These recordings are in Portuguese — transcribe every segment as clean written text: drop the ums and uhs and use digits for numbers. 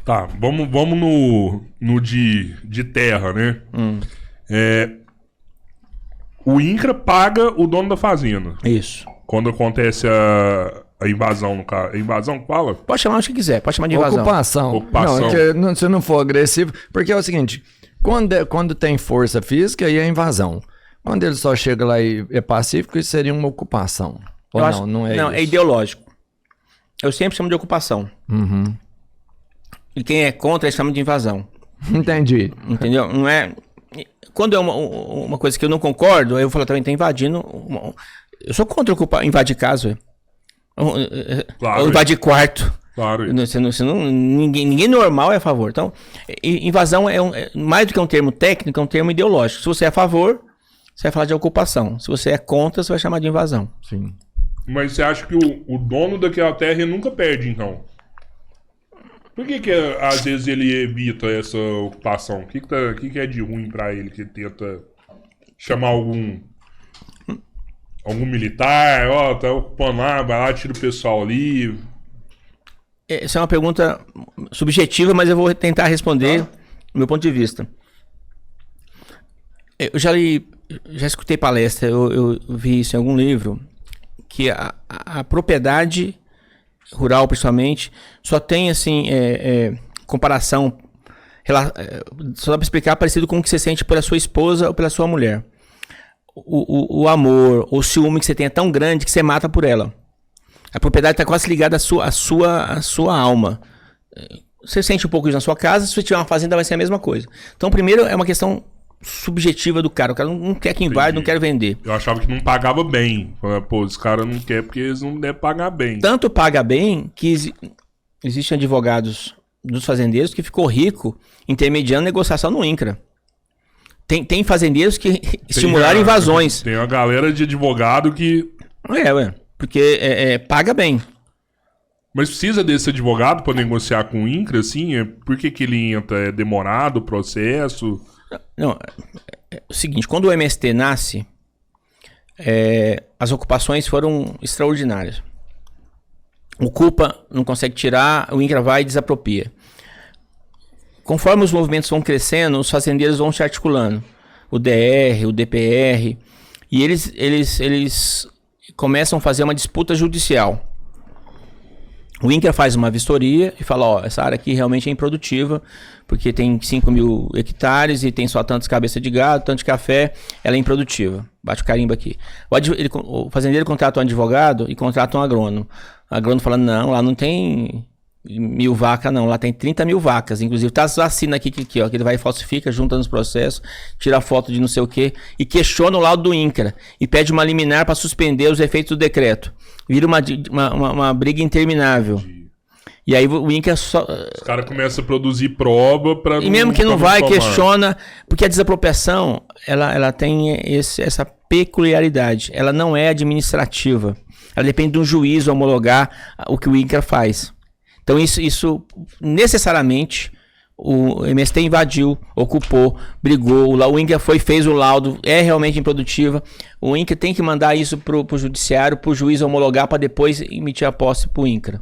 Tá, vamos no de terra, né? O INCRA paga o dono da fazenda. Isso. Quando acontece a invasão, no caso. Invasão, fala? Pode chamar o que quiser, pode chamar de invasão. Ocupação. Não, se não for agressivo. Porque é o seguinte, quando tem força física, aí é invasão. Quando ele só chega lá e é pacífico, isso seria uma ocupação. Ou não é isso? Não, é ideológico. Eu sempre chamo de ocupação. Uhum. E quem é contra, eles chamam de invasão. Entendi. Entendeu? Não é... Quando é uma coisa que eu não concordo, aí eu falo também, tá invadindo... Eu sou contra invadir casa. Claro, invadir quarto. Claro. Ninguém normal é a favor. Então, invasão é mais do que um termo técnico, é um termo ideológico. Se você é a favor, você vai falar de ocupação. Se você é contra, você vai chamar de invasão. Sim. Mas você acha que o dono daquela terra nunca perde, então? Por que às vezes ele evita essa ocupação? O que é de ruim pra ele que ele tenta chamar algum militar? Ó, tá ocupando lá, vai lá, tira o pessoal ali. Essa é uma pergunta subjetiva, mas eu vou tentar responder do meu ponto de vista. Eu já escutei palestra, eu vi isso em algum livro, que a propriedade rural, principalmente, só tem, assim, comparação, só dá para explicar parecido com o que você sente pela sua esposa ou pela sua mulher. O amor, o ciúme que você tem é tão grande que você mata por ela. A propriedade está quase ligada à sua alma. Você sente um pouco isso na sua casa, se você tiver uma fazenda vai ser a mesma coisa. Então, primeiro, é uma questão subjetiva do cara. O cara não quer que invade, não quer vender. Eu achava que não pagava bem. Pô, os caras não querem porque eles não devem pagar bem. Tanto paga bem que existem advogados dos fazendeiros que ficou rico intermediando negociação no INCRA. Tem fazendeiros que estimularam invasões. Tem uma galera de advogado que... Porque paga bem. Mas precisa desse advogado para negociar com o INCRA, assim? Por que ele entra? É demorado o processo? Não, é o seguinte, quando o MST nasce, as ocupações foram extraordinárias. Ocupa, não consegue tirar, o INCRA vai e desapropria. Conforme os movimentos vão crescendo, os fazendeiros vão se articulando. O DR, o DPR, e eles começam a fazer uma disputa judicial. O INCRA faz uma vistoria e fala, essa área aqui realmente é improdutiva, porque tem 5.000 hectares e tem só tantas cabeças de gado, tanto de café, ela é improdutiva. Bate o carimbo aqui. O fazendeiro contrata um advogado e contrata um agrônomo. O agrônomo fala, não, lá não tem 1.000 vacas não, lá tem 30.000 vacas. Inclusive tá assina aqui, que ele vai e falsifica, junta nos processos, tira foto de não sei o que e questiona o laudo do INCRA e pede uma liminar para suspender os efeitos do decreto. Vira uma briga interminável. E aí o INCRA só... Os caras começam a produzir prova para... E mesmo que não vai, questiona... Porque a desapropriação, ela tem essa peculiaridade. Ela não é administrativa. Ela depende de um juiz homologar o que o INCRA faz. Então isso necessariamente... O MST invadiu, ocupou, brigou, o INCRA fez o laudo, é realmente improdutiva. O INCRA tem que mandar isso pro judiciário, pro juiz homologar para depois emitir a posse pro INCRA.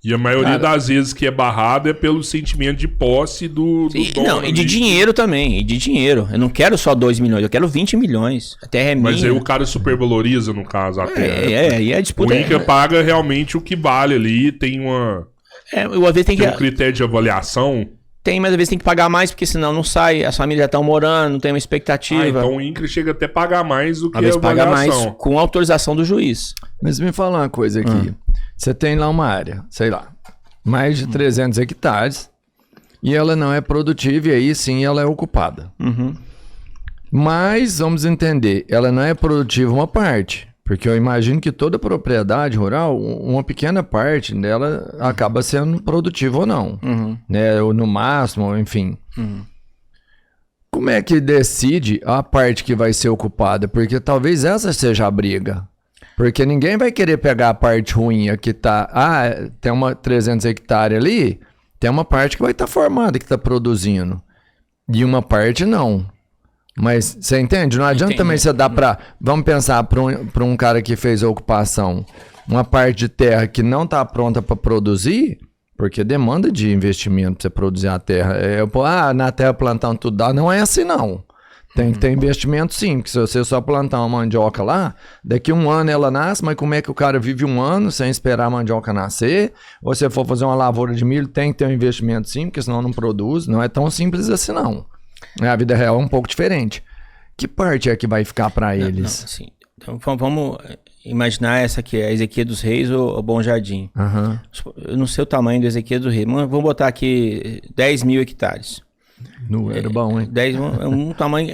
E a maioria das vezes que é barrado é pelo sentimento de posse do dono. Não, e de dinheiro também, e de dinheiro. Eu não quero só 2 milhões, eu quero 20 milhões. A terra é minha. Mas aí o cara supervaloriza, no caso, a terra. E a disputa... O INCRA paga realmente o que vale ali, tem uma... às vezes tem um critério de avaliação. Tem, mas às vezes tem que pagar mais, porque senão não sai, as famílias já estão morando, não tem uma expectativa. Então o INCRA chega até a pagar mais do que às vezes a avaliação. paga mais com autorização do juiz. Mas me fala uma coisa aqui. Você tem lá uma área, sei lá, mais de 300 hectares, e ela não é produtiva, e aí sim ela é ocupada. Mas, vamos entender, ela não é produtiva uma parte. Porque eu imagino que toda propriedade rural, uma pequena parte dela acaba sendo produtiva ou não. Né? Ou no máximo, enfim. Como é que decide a parte que vai ser ocupada? Porque talvez essa seja a briga. Porque ninguém vai querer pegar a parte ruim que tá... tem uma 300 hectares ali, tem uma parte que vai estar formada, que está produzindo. E uma parte não. Mas você entende? Não adianta também você dar para... Vamos pensar para um cara que fez a ocupação, uma parte de terra que não está pronta para produzir, Porque demanda de investimento para você produzir a terra. Na terra plantando tudo dá, não é assim não. Tem que ter investimento sim, porque se você só plantar uma mandioca lá, daqui um ano ela nasce, mas como é que o cara vive um ano sem esperar a mandioca nascer? Ou se for fazer uma lavoura de milho, tem que ter um investimento sim, porque senão não produz. Não é tão simples assim não. A vida real é um pouco diferente. Que parte é que vai ficar para eles? Não, assim, então, vamos imaginar essa aqui, a Ezequiel dos Reis ou Bom Jardim. Eu não sei o tamanho do Ezequiel dos Reis, mas vamos botar aqui 10 mil hectares. Não era bom, hein? 10, um tamanho...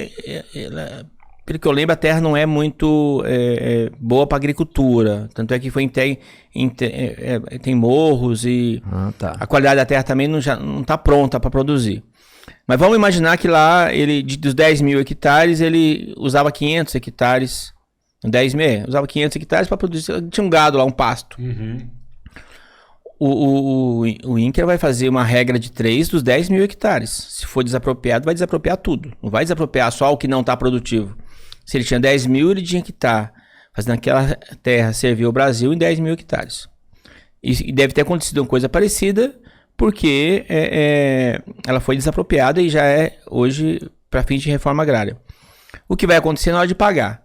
Pelo que eu lembro, a terra não é muito boa para agricultura. Tanto é que foi tem morros e a qualidade da terra também não está pronta para produzir. Mas vamos imaginar que lá, dos 10 mil hectares, ele usava 500 hectares. 10 mil, usava 500 hectares para produzir. Tinha um gado lá, um pasto. O INCRA vai fazer uma regra de 3 dos 10 mil hectares. Se for desapropriado, vai desapropriar tudo. Não vai desapropriar só o que não está produtivo. Se ele tinha 10 mil, ele tinha que estar fazendo aquela terra servir o Brasil em 10 mil hectares. E deve ter acontecido uma coisa parecida, porque ela foi desapropriada e já é hoje para fins de reforma agrária. O que vai acontecer na hora de pagar?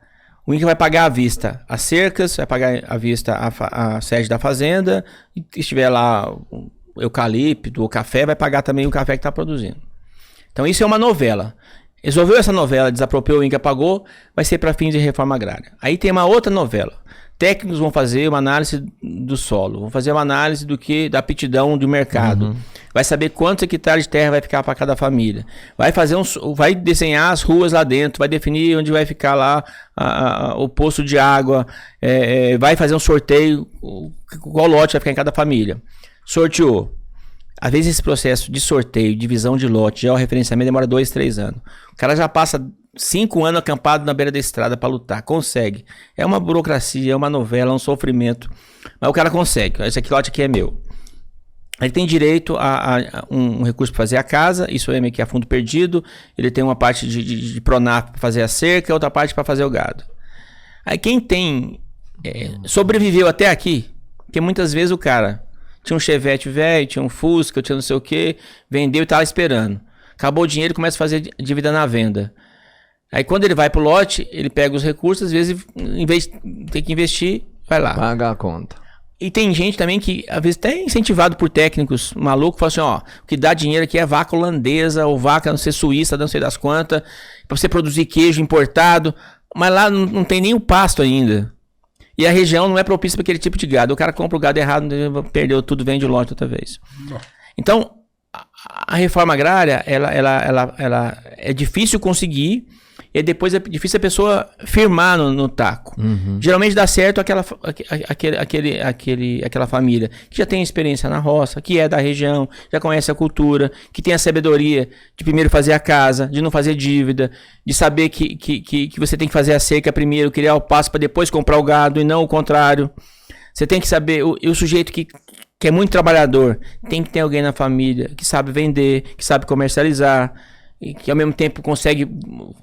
O INCRA vai pagar à vista as cercas, vai pagar à vista a sede da fazenda, e se estiver lá o eucalipto, o café, vai pagar também o café que está produzindo. Então isso é uma novela. Resolveu essa novela, desapropriou, o INCRA pagou, vai ser para fins de reforma agrária. Aí tem uma outra novela. Técnicos vão fazer uma análise do solo, vão fazer uma análise da aptidão do mercado. Vai saber quantos hectares de terra vai ficar para cada família. Vai desenhar as ruas lá dentro, vai definir onde vai ficar lá o poço de água, vai fazer um sorteio, qual lote vai ficar em cada família. Sorteou. Às vezes esse processo de sorteio, divisão de lote, já o referenciamento demora 2, 3 anos. O cara já passa 5 anos acampado na beira da estrada para lutar. Consegue. É uma burocracia, é uma novela, é um sofrimento. Mas o cara consegue. Esse aqui, lote aqui é meu. Ele tem direito a um recurso para fazer a casa. Isso é meio que a fundo perdido. Ele tem uma parte de Pronaf para fazer a cerca, outra parte para fazer o gado. Aí quem sobreviveu até aqui, porque muitas vezes o cara tinha um Chevette velho, tinha um Fusca, tinha não sei o que, vendeu e estava esperando. Acabou o dinheiro e começa a fazer dívida na venda. Aí quando ele vai pro lote, ele pega os recursos, às vezes, em vez de ter que investir, vai lá. Paga a conta. E tem gente também que, às vezes, até incentivado por técnicos malucos, fala assim, ó, o que dá dinheiro aqui é vaca holandesa, ou vaca, não sei, suíça, não sei das quantas, pra você produzir queijo importado, mas lá não tem nem o pasto ainda. E a região não é propícia para aquele tipo de gado. O cara compra o gado errado, perdeu tudo, vende o lote outra vez. Então, a reforma agrária, ela é difícil conseguir, e depois é difícil a pessoa firmar no taco. Geralmente dá certo aquela família que já tem experiência na roça, que é da região, já conhece a cultura, que tem a sabedoria de primeiro fazer a casa, de não fazer dívida, de saber que você tem que fazer a cerca primeiro, criar o pasto para depois comprar o gado e não o contrário. Você tem que saber, o sujeito que é muito trabalhador, tem que ter alguém na família que sabe vender, que sabe comercializar, e que ao mesmo tempo consegue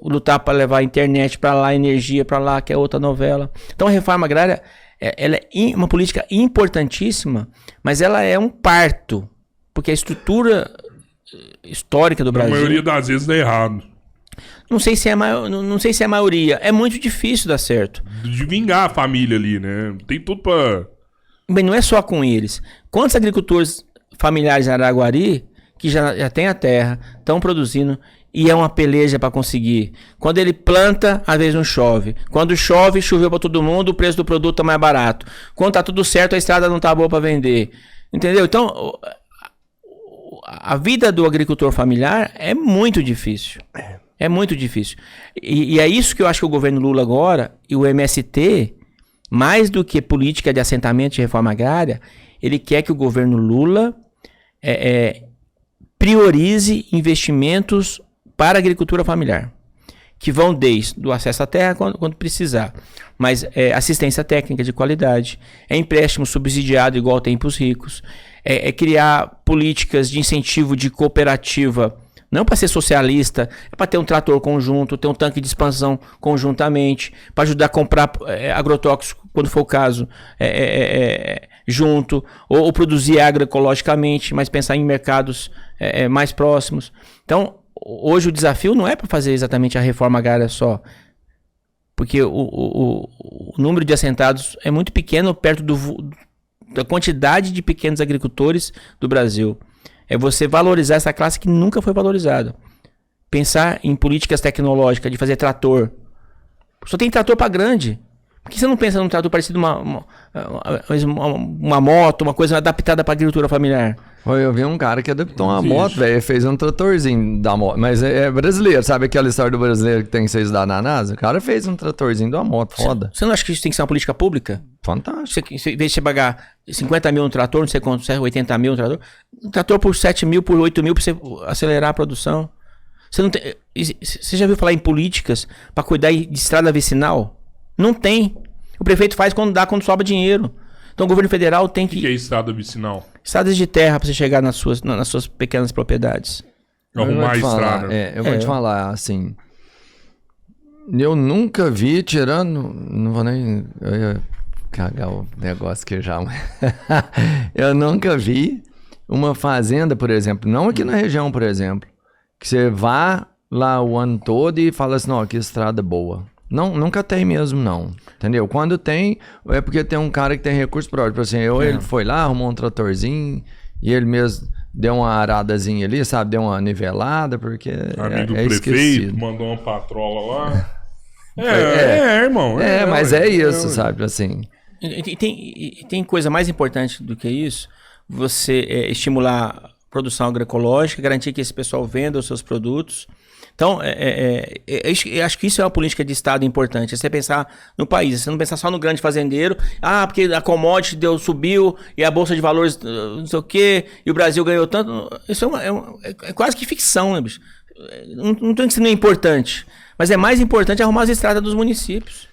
lutar para levar a internet para lá, energia para lá, que é outra novela. Então a reforma agrária ela é uma política importantíssima, mas ela é um parto, porque a estrutura histórica do Brasil... A maioria das vezes dá errado. Não sei se é a maioria, é muito difícil dar certo. De vingar a família ali, né? Tem tudo para... Mas não é só com eles. Quantos agricultores familiares em Araguari que já tem a terra, estão produzindo, e é uma peleja para conseguir. Quando ele planta, às vezes não chove. Quando chove, choveu para todo mundo, o preço do produto é mais barato. Quando tá tudo certo, a estrada não tá boa para vender. Entendeu? Então, a vida do agricultor familiar é muito difícil. É muito difícil. E é isso que eu acho que o governo Lula agora, e o MST, mais do que política de assentamento de reforma agrária, ele quer que o governo Lula priorize investimentos para a agricultura familiar, que vão desde o acesso à terra quando precisar, mas assistência técnica de qualidade, empréstimo subsidiado igual tem para os ricos, criar políticas de incentivo de cooperativa, não para ser socialista, é para ter um trator conjunto, ter um tanque de expansão conjuntamente, para ajudar a comprar agrotóxicos quando for o caso, junto, ou produzir agroecologicamente, mas pensar em mercados mais próximos. Então, hoje o desafio não é para fazer exatamente a reforma agrária só, porque o número de assentados é muito pequeno perto da quantidade de pequenos agricultores do Brasil. É você valorizar essa classe que nunca foi valorizada. Pensar em políticas tecnológicas, de fazer trator. Só tem trator para grande. Por que você não pensa num trator parecido uma moto, uma coisa adaptada para agricultura familiar? Eu vi um cara que adaptou uma moto, velho, fez um tratorzinho da moto. Mas é brasileiro, sabe aquela história do brasileiro que tem que ser estudado na NASA? O cara fez um tratorzinho de uma moto, foda. Você não acha que isso tem que ser uma política pública? Fantástico. Em vez de você pagar 50 mil no trator, não sei quanto, 80 mil no trator, um trator por 7 mil, por 8 mil, para você acelerar a produção. Você já viu falar em políticas para cuidar de estrada vicinal? Não tem. O prefeito faz quando sobra dinheiro. Então o governo federal tem que... O que é estrada vicinal? Estradas de terra para você chegar nas suas pequenas propriedades. Arrumar a estrada. Eu vou te falar, assim... Eu nunca vi, tirando... Não vou nem... Eu ia cagar o negócio que já... Eu nunca vi uma fazenda, por exemplo, não aqui na região, por exemplo, que você vá lá o ano todo e fala assim, não, que estrada boa. Não, nunca tem mesmo, não. Entendeu? Quando tem, é porque tem um cara que tem recurso próprio. Assim, ele foi lá, arrumou um tratorzinho e ele mesmo deu uma aradazinha ali, sabe? Deu uma nivelada, porque amigo do prefeito, esquecido. mandou uma patrola lá. Irmão. Mas é isso, sabe? Assim. E tem coisa mais importante do que isso. Você estimular a produção agroecológica, garantir que esse pessoal venda os seus produtos. Então, eu acho que isso é uma política de Estado importante. É você pensar no país, você não pensar só no grande fazendeiro. Porque a commodity subiu e a Bolsa de Valores não sei o quê, e o Brasil ganhou tanto. Isso é quase que ficção, né, bicho? Não estou dizendo que isso não é importante, mas é mais importante arrumar as estradas dos municípios.